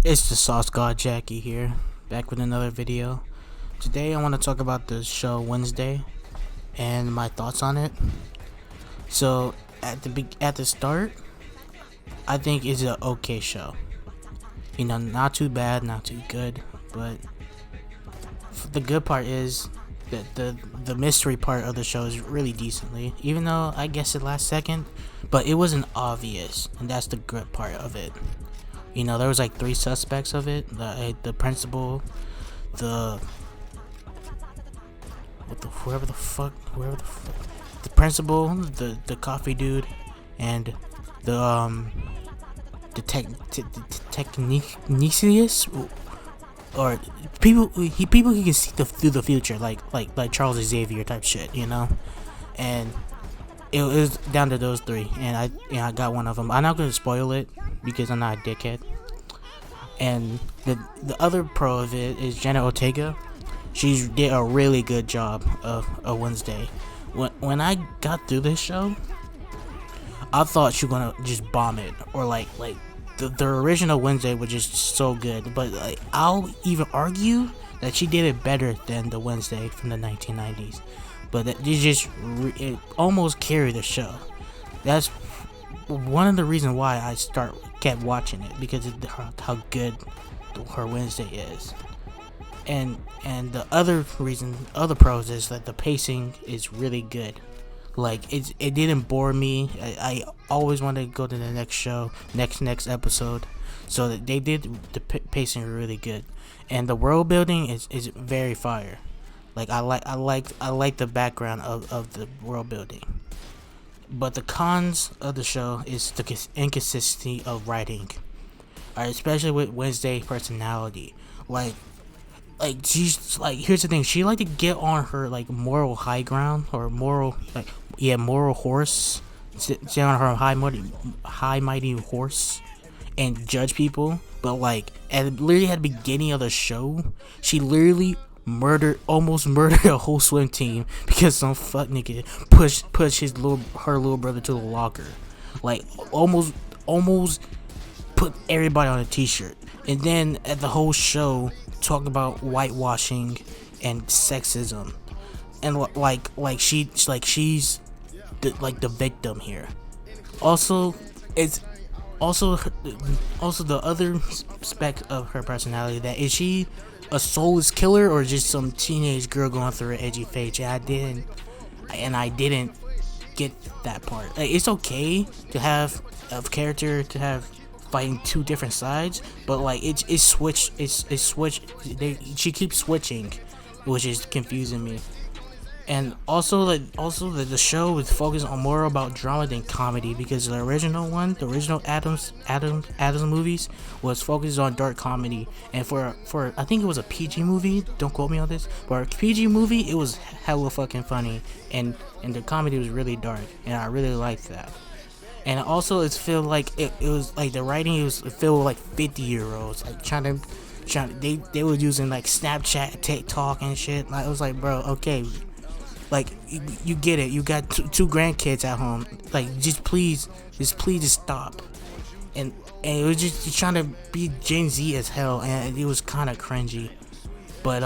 It's the Sauce God Jackie here, back with another video. Today I want to talk about the show Wednesday and my thoughts on it. So at the start, I think it's an okay show. You know, not too bad, not too good, but the good part is that the mystery part of the show is really decently. Even though I guess it last second, but it wasn't obvious, and that's the good part of it. You know, there was like three suspects of it: the principal, the whoever the fuck, the principal, the coffee dude, and the technicius, or people who can see through the future, like Charles Xavier type shit, you know. And it was down to those three, and I got one of them. I'm not gonna spoil it because I'm not a dickhead. And the other pro of it is Jenna Ortega. She did a really good job of a Wednesday. When I got through this show, I thought she was gonna just bomb it, or like the original Wednesday was just so good. But like, I'll even argue that she did it better than the Wednesday from the 1990s. But it almost carried the show. That's one of the reasons why I kept watching it, because of how good her Wednesday is. And the other pros is that the pacing is really good. Like it didn't bore me. I always wanted to go to the next show, next episode. So that they did the pacing really good, and the world building is very fire. Like I like the background of the world building. But the cons of the show is the inconsistency of writing, especially with Wednesday personality. Like she's like, here's the thing, she like to get on her like moral high ground, or moral horse, sit on her high mighty horse and judge people. But like literally at the beginning of the show, she literally almost murdered a whole swim team because some fuck nigga pushed her little brother to the locker. Like almost put everybody on a t-shirt. And then at the whole show talk about whitewashing and sexism, and she's the victim here. Also, the other spec of her personality, that is she a soulless killer or just some teenage girl going through an edgy phase. I didn't get that part. Like, it's okay to have a character to have fighting two different sides, but like it's switched. She keeps switching, which is confusing me. And also the show is focused on more about drama than comedy, because the original Adams movies was focused on dark comedy. And for I think it was a PG movie, don't quote me on this, but a PG movie, it was hella fucking funny, and the comedy was really dark, and I really liked that. And also it's feel like it was like the writing was filled with like 50-year-olds like trying to they were using like Snapchat, TikTok and shit. Like, I was like, bro, okay, like you get it, you got two grandkids at home, like please stop. And it was just trying to be Gen Z as hell, and it was kind of cringy. But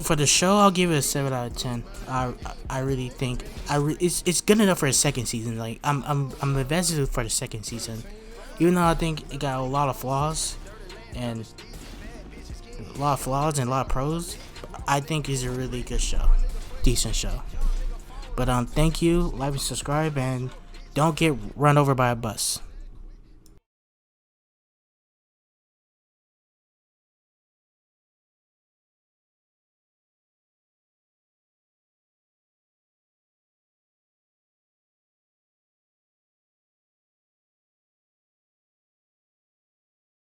for the show, I'll give it a 7 out of 10. I really think it's good enough for a second season. Like I'm invested for the second season, even though I think it got a lot of flaws and a lot of pros. I think it's a really good show, decent show. But thank you, like and subscribe, and don't get run over by a bus.